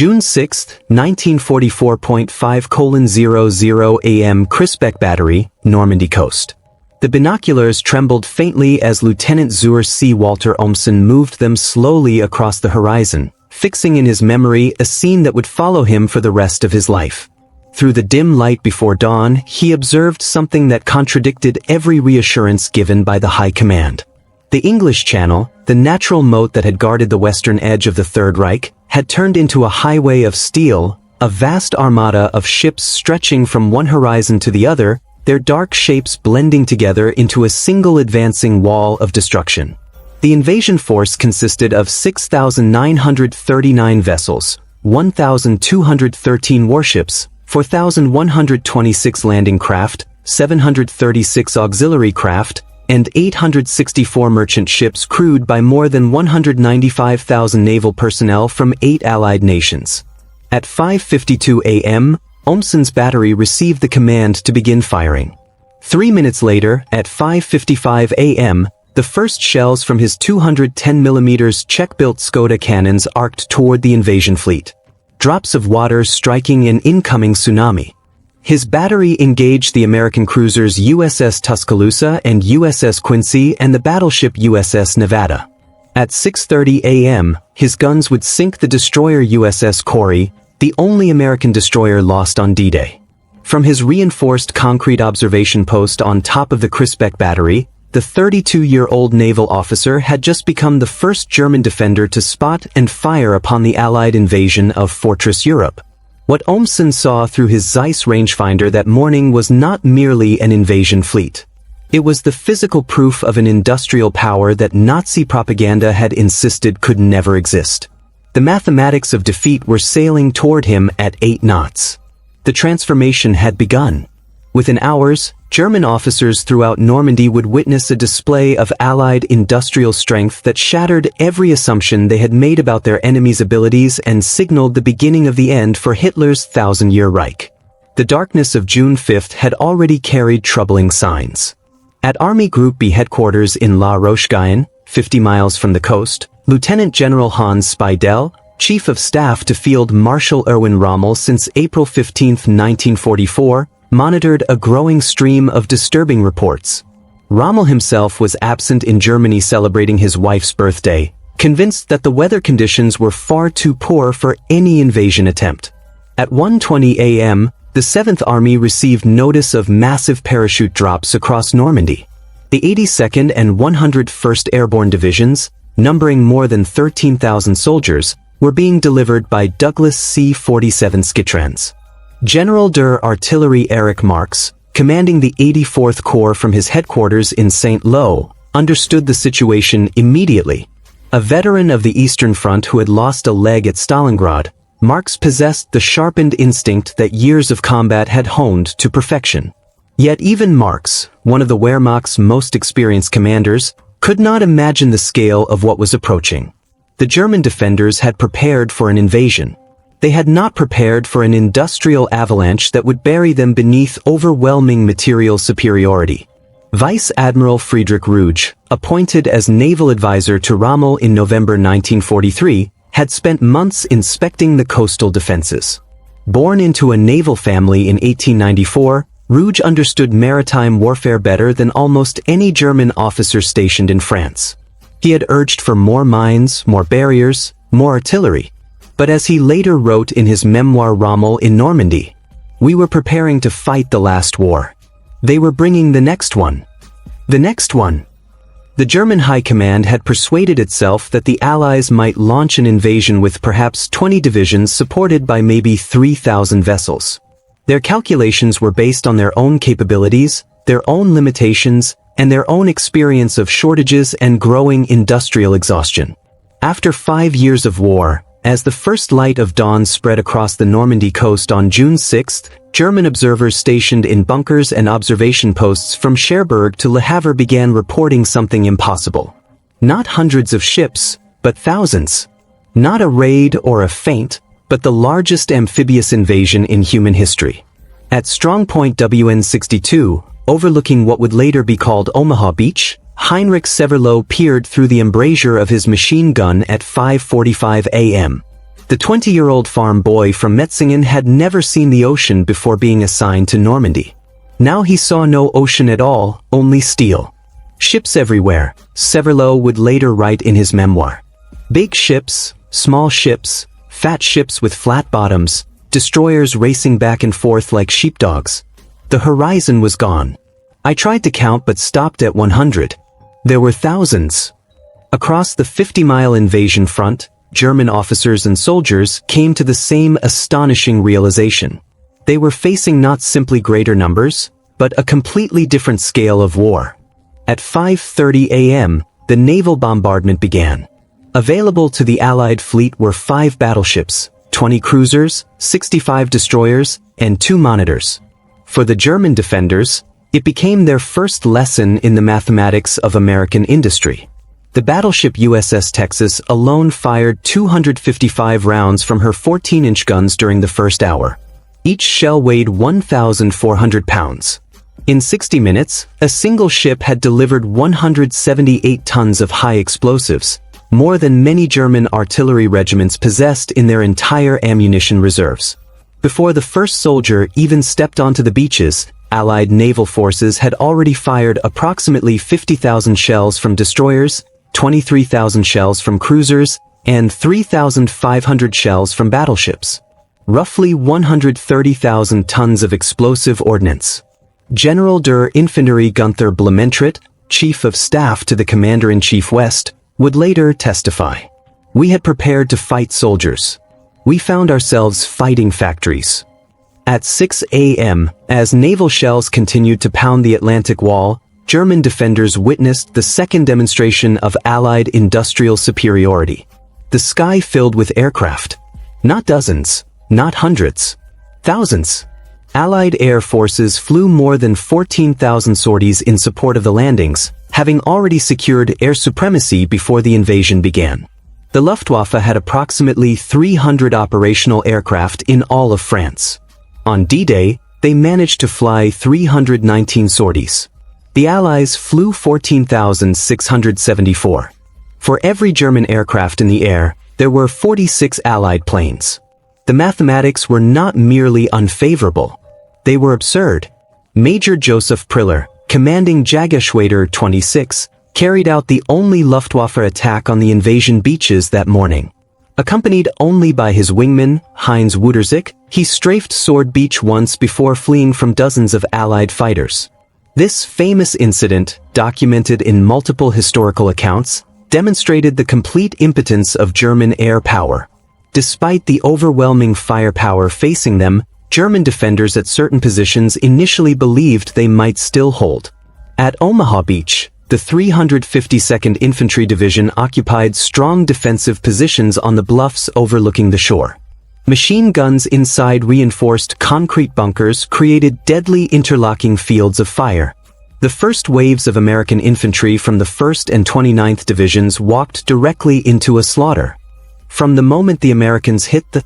June 6, 1944.5:00 a.m. Crisbecq Battery, Normandy coast. The binoculars trembled faintly as Lieutenant Walter Ohmsen moved them slowly across the horizon, fixing in his memory a scene that would follow him for the rest of his life. Through the dim light before dawn, he observed something that contradicted every reassurance given by the High Command. The English Channel, the natural moat that had guarded the western edge of the Third Reich, had turned into a highway of steel, a vast armada of ships stretching from one horizon to the other, their dark shapes blending together into a single advancing wall of destruction. The invasion force consisted of 6,939 vessels, 1,213 warships, 4,126 landing craft, 736 auxiliary craft, and 864 merchant ships crewed by more than 195,000 naval personnel from 8 Allied nations. At 5:52 a.m., Ohmsen's battery received the command to begin firing. 3 minutes later, at 5:55 a.m., the first shells from his 210mm Czech-built Skoda cannons arced toward the invasion fleet. Drops of water striking an incoming tsunami. His battery engaged the American cruisers USS Tuscaloosa and USS Quincy and the battleship USS Nevada. At 6:30 a.m., his guns would sink the destroyer USS Corey, the only American destroyer lost on D-Day. From his reinforced concrete observation post on top of the Crisbecq Battery, the 32-year-old naval officer had just become the first German defender to spot and fire upon the Allied invasion of Fortress Europe. What Ohmsen saw through his Zeiss rangefinder that morning was not merely an invasion fleet. It was the physical proof of an industrial power that Nazi propaganda had insisted could never exist. The mathematics of defeat were sailing toward him at 8 knots. The transformation had begun. Within hours, German officers throughout Normandy would witness a display of Allied industrial strength that shattered every assumption they had made about their enemy's abilities and signaled the beginning of the end for Hitler's thousand-year Reich. The darkness of June 5th had already carried troubling signs. At Army Group B headquarters in La Roche-Guyon, 50 miles from the coast, Lieutenant General Hans Speidel, Chief of Staff to Field Marshal Erwin Rommel since April 15, 1944, monitored a growing stream of disturbing reports. Rommel himself was absent in Germany celebrating his wife's birthday, convinced that the weather conditions were far too poor for any invasion attempt. At 1:20 a.m., the 7th Army received notice of massive parachute drops across Normandy. The 82nd and 101st Airborne Divisions, numbering more than 13,000 soldiers, were being delivered by Douglas C-47 Skytrans. General der Artillerie Erich Marx, commanding the 84th Corps from his headquarters in St. Lo, understood the situation immediately. A veteran of the Eastern Front who had lost a leg at Stalingrad, Marx possessed the sharpened instinct that years of combat had honed to perfection. Yet even Marx, one of the Wehrmacht's most experienced commanders, could not imagine the scale of what was approaching. The German defenders had prepared for an invasion. They had not prepared for an industrial avalanche that would bury them beneath overwhelming material superiority. Vice Admiral Friedrich Ruge, appointed as naval advisor to Rommel in November 1943, had spent months inspecting the coastal defenses. Born into a naval family in 1894, Ruge understood maritime warfare better than almost any German officer stationed in France. He had urged for more mines, more barriers, more artillery. But as he later wrote in his memoir Rommel in Normandy, "We were preparing to fight the last war. They were bringing the next one. The next one." The German High Command had persuaded itself that the Allies might launch an invasion with perhaps 20 divisions supported by maybe 3,000 vessels. Their calculations were based on their own capabilities, their own limitations, and their own experience of shortages and growing industrial exhaustion. After 5 years of war, as the first light of dawn spread across the Normandy coast on June 6, German observers stationed in bunkers and observation posts from Cherbourg to Le Havre began reporting something impossible. Not hundreds of ships, but thousands. Not a raid or a feint, but the largest amphibious invasion in human history. At strongpoint WN62, overlooking what would later be called Omaha Beach, Heinrich Severloh peered through the embrasure of his machine gun at 5:45 a.m. The 20-year-old farm boy from Metzingen had never seen the ocean before being assigned to Normandy. Now he saw no ocean at all, only steel. Ships everywhere, Severloh would later write in his memoir. Big ships, small ships, fat ships with flat bottoms, destroyers racing back and forth like sheepdogs. The horizon was gone. I tried to count but stopped at 100. There were thousands. Across the 50-mile invasion front, German officers and soldiers came to the same astonishing realization. They were facing not simply greater numbers, but a completely different scale of war. At 5:30 a.m., the naval bombardment began. Available to the Allied fleet were 5 battleships, 20 cruisers, 65 destroyers, and 2 monitors. For the German defenders, it became their first lesson in the mathematics of American industry. The battleship USS Texas alone fired 255 rounds from her 14-inch guns during the first hour. Each shell weighed 1,400 pounds. In 60 minutes, a single ship had delivered 178 tons of high explosives, more than many German artillery regiments possessed in their entire ammunition reserves. Before the first soldier even stepped onto the beaches, Allied naval forces had already fired approximately 50,000 shells from destroyers, 23,000 shells from cruisers, and 3,500 shells from battleships. Roughly 130,000 tons of explosive ordnance. General der Infanterie Gunther Blumentritt, Chief of Staff to the Commander-in-Chief West, would later testify. We had prepared to fight soldiers. We found ourselves fighting factories. At 6 a.m., as naval shells continued to pound the Atlantic Wall, German defenders witnessed the second demonstration of Allied industrial superiority. The sky filled with aircraft. Not dozens, not hundreds. Thousands. Allied air forces flew more than 14,000 sorties in support of the landings, having already secured air supremacy before the invasion began. The Luftwaffe had approximately 300 operational aircraft in all of France. On D-Day, they managed to fly 319 sorties. The Allies flew 14,674. For every German aircraft in the air, there were 46 Allied planes. The mathematics were not merely unfavorable. They were absurd. Major Joseph Priller, commanding Jagerschwader 26, carried out the only Luftwaffe attack on the invasion beaches that morning. Accompanied only by his wingman, Heinz Wudersick, he strafed Sword Beach once before fleeing from dozens of Allied fighters. This famous incident, documented in multiple historical accounts, demonstrated the complete impotence of German air power. Despite the overwhelming firepower facing them, German defenders at certain positions initially believed they might still hold. At Omaha Beach, the 352nd Infantry Division occupied strong defensive positions on the bluffs overlooking the shore. Machine guns inside reinforced concrete bunkers created deadly interlocking fields of fire. The first waves of American infantry from the 1st and 29th Divisions walked directly into a slaughter. From the moment the Americans hit the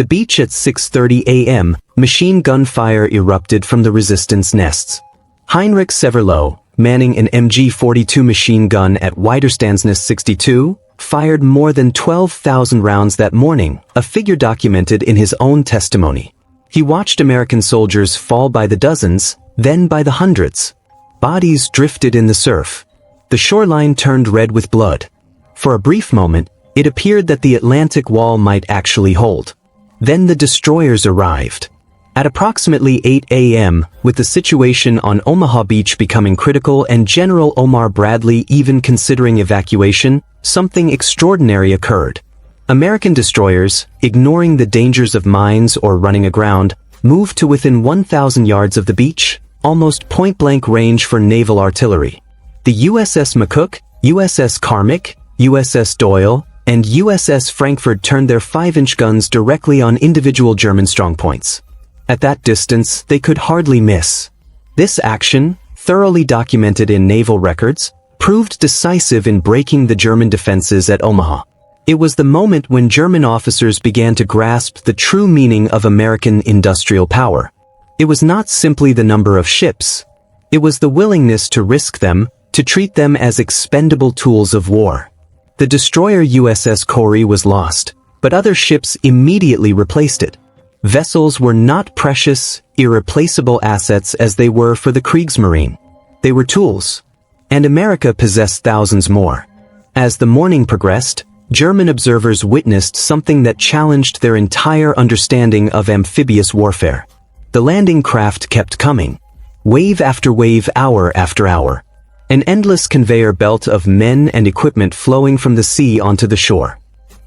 beach at 6:30 a.m., machine gun fire erupted from the resistance nests. Heinrich Severloh, manning an MG-42 machine gun at Widerstandsnest 62, fired more than 12,000 rounds that morning, a figure documented in his own testimony. He watched American soldiers fall by the dozens, then by the hundreds. Bodies drifted in the surf. The shoreline turned red with blood. For a brief moment, it appeared that the Atlantic Wall might actually hold. Then the destroyers arrived. At approximately 8 a.m., with the situation on Omaha Beach becoming critical and General Omar Bradley even considering evacuation, something extraordinary occurred. American destroyers, ignoring the dangers of mines or running aground, moved to within 1,000 yards of the beach, almost point-blank range for naval artillery. The USS McCook, USS Carmick, USS Doyle, and USS Frankfurt turned their 5-inch guns directly on individual German strongpoints. At that distance, they could hardly miss. This action, thoroughly documented in naval records, proved decisive in breaking the German defenses at Omaha. It was the moment when German officers began to grasp the true meaning of American industrial power. It was not simply the number of ships. It was the willingness to risk them, to treat them as expendable tools of war. The destroyer USS Corey was lost. but other ships immediately replaced it. Vessels were not precious, irreplaceable assets as they were for the Kriegsmarine. They were tools. And America possessed thousands more. As the morning progressed, German observers witnessed something that challenged their entire understanding of amphibious warfare. The landing craft kept coming. Wave after wave, hour after hour. An endless conveyor belt of men and equipment flowing from the sea onto the shore.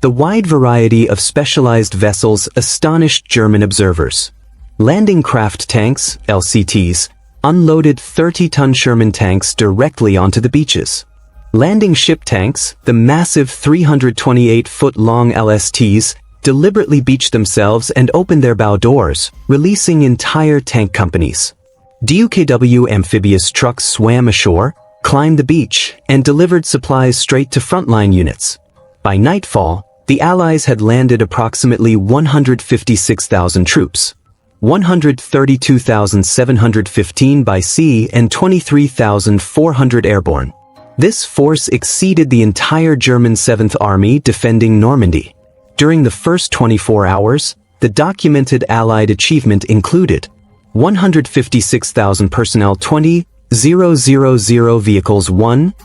The wide variety of specialized vessels astonished German observers. Landing craft tanks, LCTs, unloaded 30-ton Sherman tanks directly onto the beaches. Landing ship tanks, the massive 328-foot-long LSTs, deliberately beached themselves and opened their bow doors, releasing entire tank companies. DUKW amphibious trucks swam ashore, climbed the beach, and delivered supplies straight to frontline units. By nightfall, the Allies had landed approximately 156,000 troops. 132,715 by sea and 23,400 airborne. This force exceeded the entire German 7th Army defending Normandy. During the first 24 hours, the documented Allied achievement included 156,000 personnel 20,000 vehicles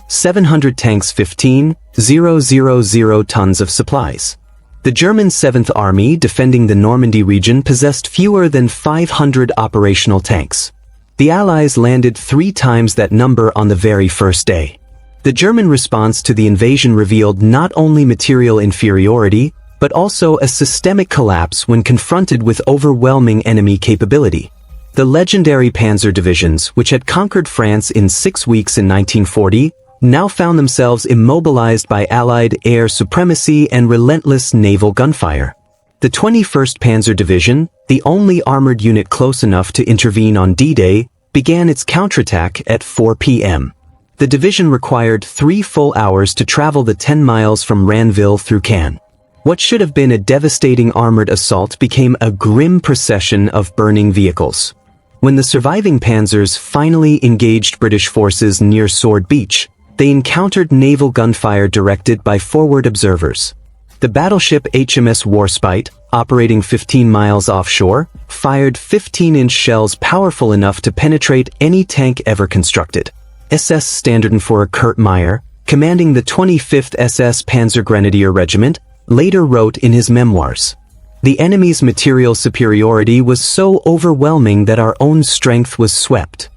700 tanks 15,000 tons of supplies. The German 7th Army defending the Normandy region possessed fewer than 500 operational tanks. The Allies landed 3 times that number on the very first day. The German response to the invasion revealed not only material inferiority, but also a systemic collapse when confronted with overwhelming enemy capability. The legendary panzer divisions, which had conquered France in 6 weeks in 1940, now found themselves immobilized by Allied air supremacy and relentless naval gunfire. The 21st Panzer Division, the only armored unit close enough to intervene on D-Day, began its counterattack at 4 p.m. The division required 3 full hours to travel the 10 miles from Ranville through Caen. What should have been a devastating armored assault became a grim procession of burning vehicles. When the surviving panzers finally engaged British forces near Sword Beach, they encountered naval gunfire directed by forward observers. The battleship HMS Warspite, operating 15 miles offshore, fired 15-inch shells powerful enough to penetrate any tank ever constructed. SS Standartenführer Kurt Meyer, commanding the 25th SS Panzergrenadier Regiment, later wrote in his memoirs, "The enemy's material superiority was so overwhelming that our own strength was swept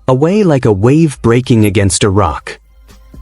away like a wave breaking against a rock."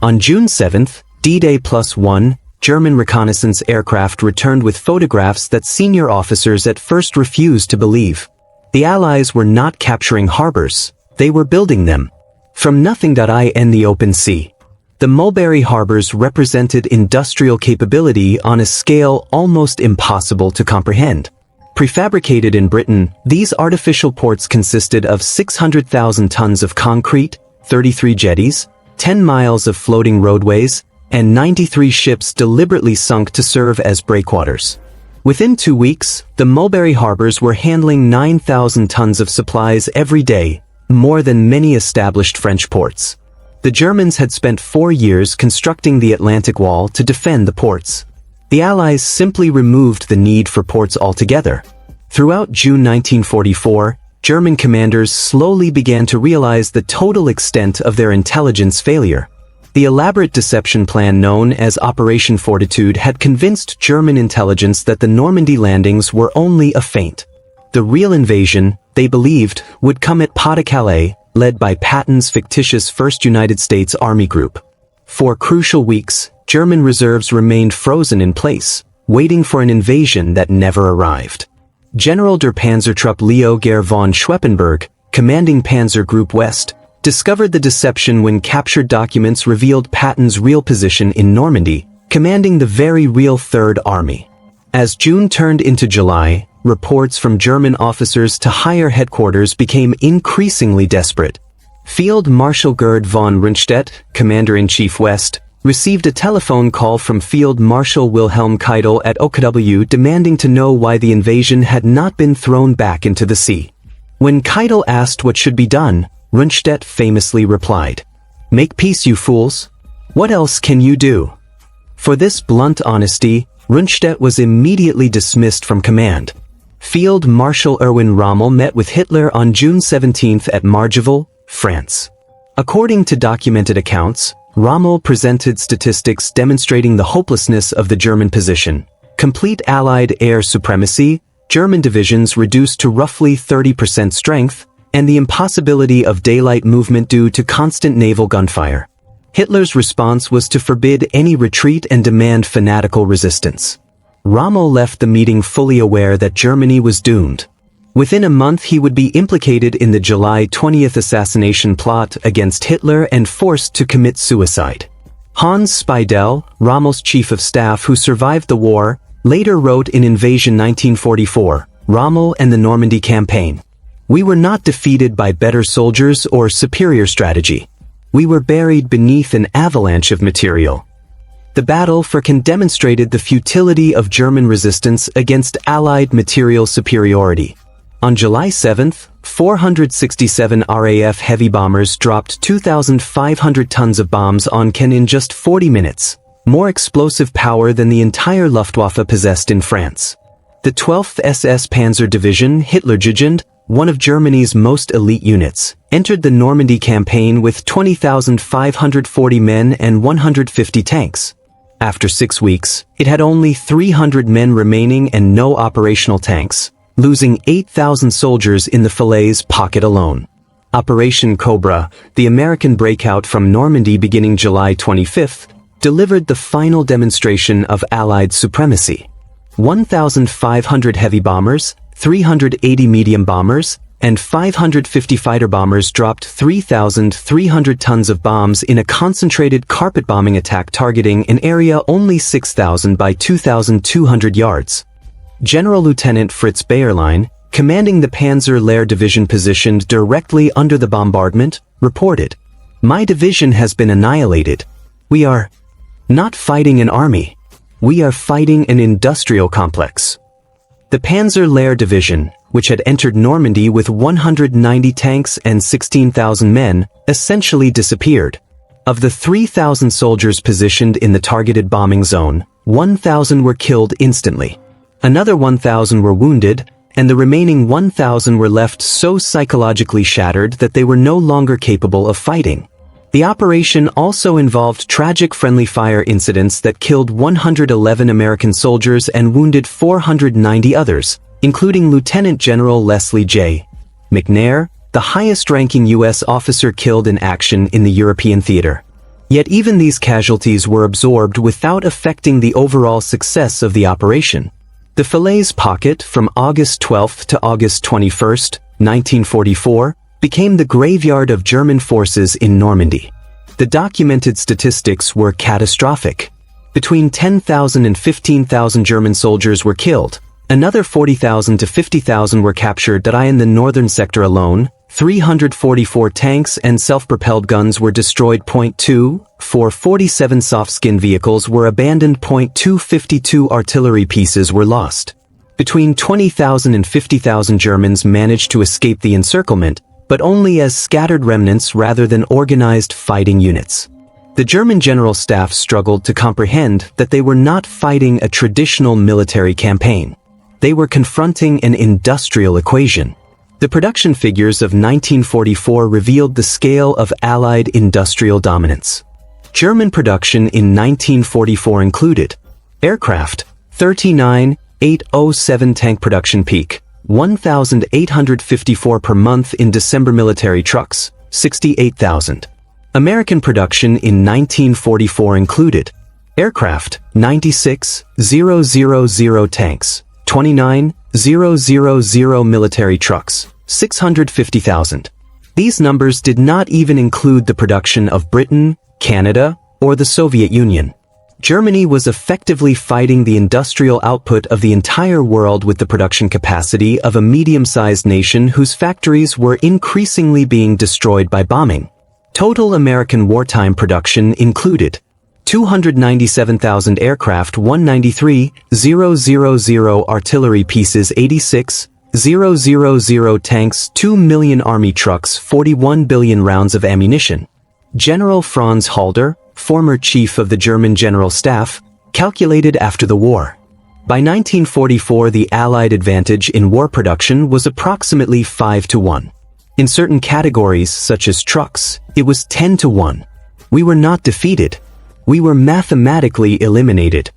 On June 7th, D-Day +1, German reconnaissance aircraft returned with photographs that senior officers at first refused to believe. The Allies were not capturing harbors, they were building them. From nothing in the open sea. The Mulberry harbors represented industrial capability on a scale almost impossible to comprehend. Prefabricated in Britain, these artificial ports consisted of 600,000 tons of concrete, 33 jetties, 10 miles of floating roadways, and 93 ships deliberately sunk to serve as breakwaters. Within 2 weeks, the Mulberry harbors were handling 9,000 tons of supplies every day, more than many established French ports. The Germans had spent 4 years constructing the Atlantic Wall to defend the ports. The Allies simply removed the need for ports altogether. Throughout June 1944, German commanders slowly began to realize the total extent of their intelligence failure. The elaborate deception plan known as Operation Fortitude had convinced German intelligence that the Normandy landings were only a feint. The real invasion, they believed, would come at Pas-de-Calais, led by Patton's fictitious 1st United States Army Group. For crucial weeks, German reserves remained frozen in place, waiting for an invasion that never arrived. General der Panzertruppe Leo Gehr von Schweppenberg, commanding Panzer Group West, discovered the deception when captured documents revealed Patton's real position in Normandy, commanding the very real Third Army. As June turned into July, reports from German officers to higher headquarters became increasingly desperate. Field Marshal Gerd von Rundstedt, Commander-in-Chief West, received a telephone call from Field Marshal Wilhelm Keitel at OKW demanding to know why the invasion had not been thrown back into the sea. When Keitel asked what should be done, Rundstedt famously replied, "Make peace, you fools. What else can you do?" For this blunt honesty, Rundstedt was immediately dismissed from command. Field Marshal Erwin Rommel met with Hitler on June 17 at Margeville, France. According to documented accounts, Rommel presented statistics demonstrating the hopelessness of the German position. Complete Allied air supremacy, German divisions reduced to roughly 30% strength, and the impossibility of daylight movement due to constant naval gunfire. Hitler's response was to forbid any retreat and demand fanatical resistance. Rommel left the meeting fully aware that Germany was doomed. Within a month he would be implicated in the July 20th assassination plot against Hitler and forced to commit suicide. Hans Speidel, Rommel's chief of staff who survived the war, later wrote in Invasion 1944, Rommel and the Normandy campaign. We were not defeated by better soldiers or superior strategy. We were buried beneath an avalanche of material. The battle for Caen demonstrated the futility of German resistance against Allied material superiority. On July 7, 467 RAF heavy bombers dropped 2,500 tons of bombs on Caen in just 40 minutes, more explosive power than the entire Luftwaffe possessed in France. The 12th SS Panzer Division, Hitlerjugend, one of Germany's most elite units, entered the Normandy campaign with 20,540 men and 150 tanks. After 6 weeks, it had only 300 men remaining and no operational tanks, losing 8,000 soldiers in the Falaise Pocket alone. Operation Cobra, the American breakout from Normandy beginning July 25, delivered the final demonstration of Allied supremacy. 1,500 heavy bombers, 380 medium bombers, and 550 fighter bombers dropped 3,300 tons of bombs in a concentrated carpet bombing attack targeting an area only 6,000 by 2,200 yards. General Lieutenant Fritz Bayerlein, commanding the Panzer Lehr Division positioned directly under the bombardment, reported, "My division has been annihilated. We are not fighting an army. We are fighting an industrial complex." The Panzer Lehr Division, which had entered Normandy with 190 tanks and 16,000 men, essentially disappeared. Of the 3,000 soldiers positioned in the targeted bombing zone, 1,000 were killed instantly. Another 1,000 were wounded, and the remaining 1,000 were left so psychologically shattered that they were no longer capable of fighting. The operation also involved tragic friendly fire incidents that killed 111 American soldiers and wounded 490 others, including Lieutenant General Leslie J. McNair, the highest-ranking U.S. officer killed in action in the European theater. Yet even these casualties were absorbed without affecting the overall success of the operation. The Falaise Pocket, from August 12 to August 21, 1944, became the graveyard of German forces in Normandy. The documented statistics were catastrophic. Between 10,000 and 15,000 German soldiers were killed. Another 40,000 to 50,000 were captured. In the northern sector alone, 344 tanks and self-propelled guns were destroyed. 47 soft-skin vehicles were abandoned. 52 artillery pieces were lost. Between 20,000 and 50,000 Germans managed to escape the encirclement, but only as scattered remnants rather than organized fighting units. The German General Staff struggled to comprehend that they were not fighting a traditional military campaign. They were confronting an industrial equation. The production figures of 1944 revealed the scale of Allied industrial dominance. German production in 1944 included aircraft, 39,807 tank production peak, 1,854 per month in December. Military trucks, 68,000. American production in 1944 included aircraft, 96,000 tanks, 29,000 military trucks, 650,000. These numbers did not even include the production of Britain, Canada, or the Soviet Union. Germany was effectively fighting the industrial output of the entire world with the production capacity of a medium-sized nation whose factories were increasingly being destroyed by bombing. Total American wartime production included 297,000 aircraft, 193,000 artillery pieces, 86,000 tanks, 2 million army trucks, 41 billion rounds of ammunition. General Franz Halder, former chief of the German General Staff, calculated after the war. By 1944, the Allied advantage in war production was approximately 5-1. In certain categories, such as trucks, it was 10-1. We were not defeated. We were mathematically eliminated.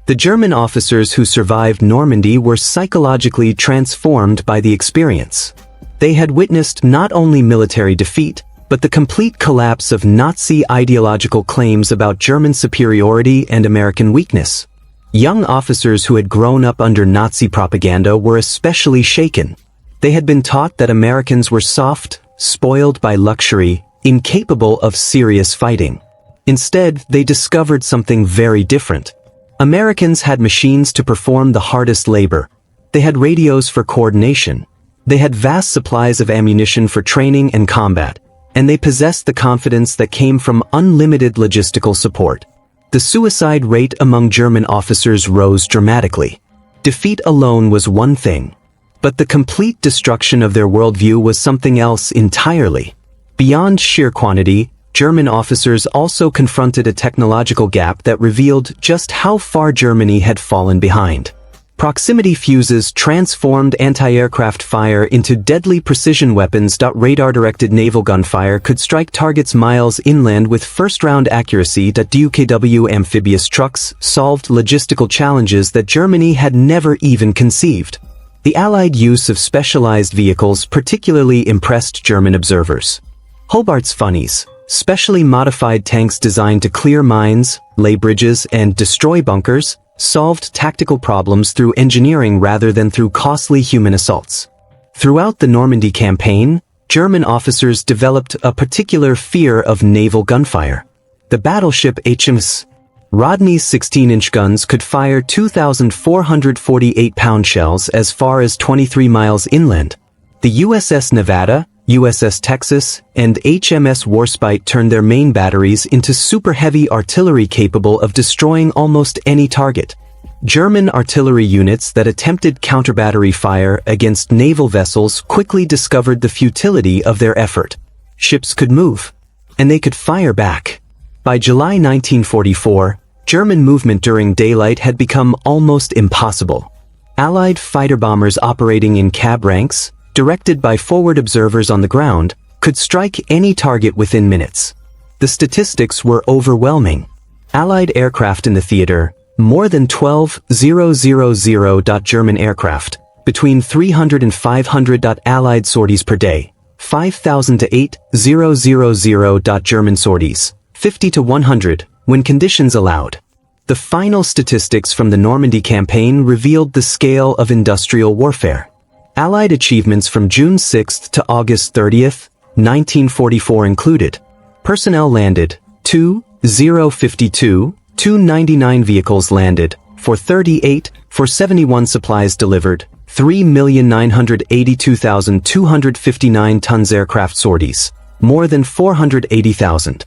The German officers who survived Normandy were psychologically transformed by the experience. They had witnessed not only military defeat, but the complete collapse of Nazi ideological claims about German superiority and American weakness. Young officers who had grown up under Nazi propaganda were especially shaken. They had been taught that Americans were soft, spoiled by luxury, incapable of serious fighting. Instead, they discovered something very different. Americans had machines to perform the hardest labor. They had radios for coordination. They had vast supplies of ammunition for training and combat, and they possessed the confidence that came from unlimited logistical support. The suicide rate among German officers rose dramatically. Defeat alone was one thing, but the complete destruction of their worldview was something else entirely. Beyond sheer quantity, German officers also confronted a technological gap that revealed just how far Germany had fallen behind. Proximity fuses transformed anti-aircraft fire into deadly precision weapons. Radar-directed naval gunfire could strike targets miles inland with first-round accuracy. UKW amphibious trucks solved logistical challenges that Germany had never even conceived. The Allied use of specialized vehicles particularly impressed German observers. Hobart's funnies, specially modified tanks designed to clear mines, lay bridges, and destroy bunkers, solved tactical problems through engineering rather than through costly human assaults. Throughout the Normandy campaign, German officers developed a particular fear of naval gunfire. The battleship HMS Rodney's 16-inch guns could fire 2,448-pound shells as far as 23 miles inland. The USS Nevada, USS Texas, and HMS Warspite turned their main batteries into super-heavy artillery capable of destroying almost any target. German artillery units that attempted counter-battery fire against naval vessels quickly discovered the futility of their effort. Ships could move, and they could fire back. By July 1944, German movement during daylight had become almost impossible. Allied fighter bombers operating in cab ranks, directed by forward observers on the ground, could strike any target within minutes. The statistics were overwhelming. Allied aircraft in the theater, more than 12,000. German aircraft, between 300 and 500. Allied sorties per day, 5,000 to 8,000. German sorties, 50 to 100, when conditions allowed. The final statistics from the Normandy campaign revealed the scale of industrial warfare. Allied achievements from June 6 to August 30, 1944 included: personnel landed, 2,052, 299 vehicles landed, 438, 471 supplies delivered, 3,982,259 tons aircraft sorties, more than 480,000.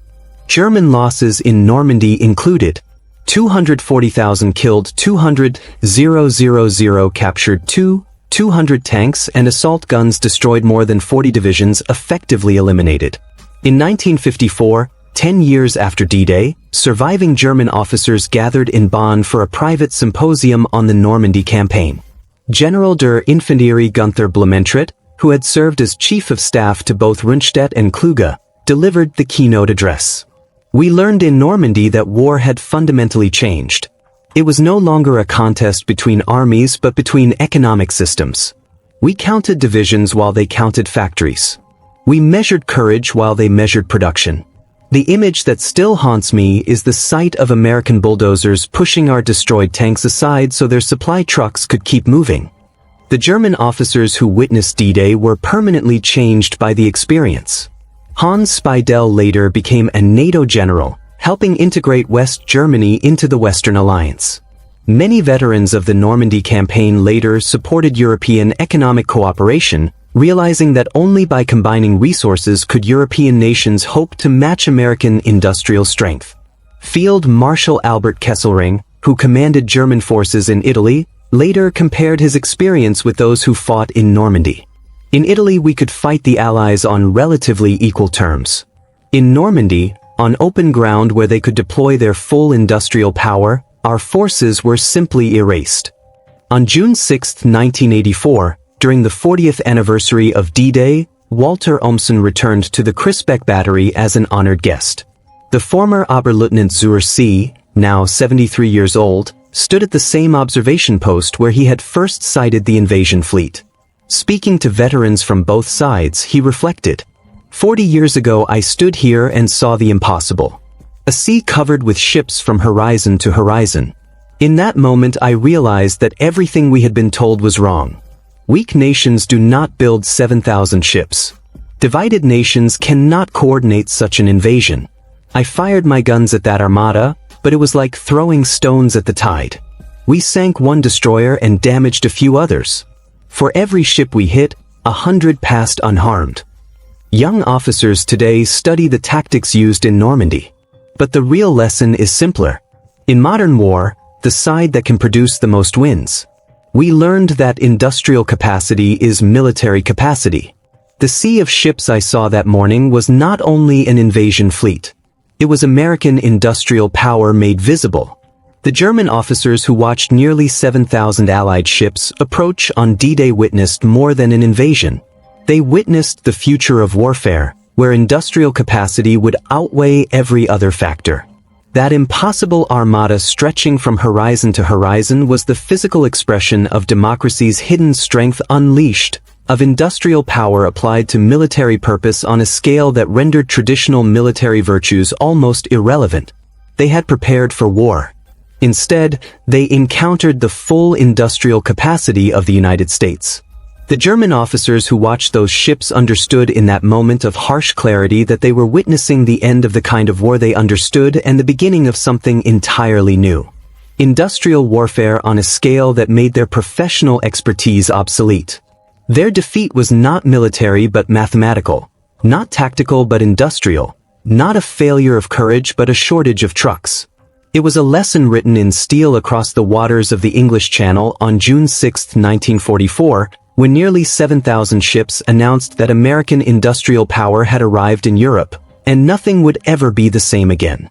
German losses in Normandy included 240,000 killed, 200,000 captured, 200 tanks and assault guns destroyed, more than 40 divisions effectively eliminated. In 1954, 10 years after D-Day, surviving German officers gathered in Bonn for a private symposium on the Normandy campaign. General der Infanterie Gunther Blumentritt, who had served as chief of staff to both Rundstedt and Kluge, delivered the keynote address. We learned in Normandy that war had fundamentally changed. It was no longer a contest between armies but between economic systems. We counted divisions while they counted factories. We measured courage while they measured production. The image that still haunts me is the sight of American bulldozers pushing our destroyed tanks aside so their supply trucks could keep moving. The German officers who witnessed D-Day were permanently changed by the experience. Hans Speidel later became a NATO general, helping integrate West Germany into the Western Alliance. Many veterans of the Normandy campaign later supported European economic cooperation, realizing that only by combining resources could European nations hope to match American industrial strength. Field Marshal Albert Kesselring, who commanded German forces in Italy, later compared his experience with those who fought in Normandy. In Italy, we could fight the Allies on relatively equal terms. In Normandy, on open ground where they could deploy their full industrial power, our forces were simply erased. On June 6, 1984, during the 40th anniversary of D-Day, Walter Ohmsen returned to the Crisbecq Battery as an honored guest. The former Oberleutnant Walter, now 73 years old, stood at the same observation post where he had first sighted the invasion fleet. Speaking to veterans from both sides, he reflected, "40 years ago I stood here and saw the impossible. A sea covered with ships from horizon to horizon. In that moment I realized that everything we had been told was wrong. Weak nations do not build 7,000 ships. Divided nations cannot coordinate such an invasion. I fired my guns at that armada, but it was like throwing stones at the tide. We sank one destroyer and damaged a few others. For every ship we hit, 100 passed unharmed." Young officers today study the tactics used in Normandy. But the real lesson is simpler. In modern war, the side that can produce the most wins. We learned that industrial capacity is military capacity. The sea of ships I saw that morning was not only an invasion fleet. It was American industrial power made visible. The German officers who watched nearly 7,000 Allied ships approach on D-Day witnessed more than an invasion. They witnessed the future of warfare, where industrial capacity would outweigh every other factor. That impossible armada stretching from horizon to horizon was the physical expression of democracy's hidden strength unleashed, of industrial power applied to military purpose on a scale that rendered traditional military virtues almost irrelevant. They had prepared for war. Instead, they encountered the full industrial capacity of the United States. The German officers who watched those ships understood in that moment of harsh clarity that they were witnessing the end of the kind of war they understood and the beginning of something entirely new. Industrial warfare on a scale that made their professional expertise obsolete. Their defeat was not military but mathematical, not tactical but industrial, not a failure of courage but a shortage of trucks. It was a lesson written in steel across the waters of the English Channel on June 6, 1944, when nearly 7,000 ships announced that American industrial power had arrived in Europe, and nothing would ever be the same again.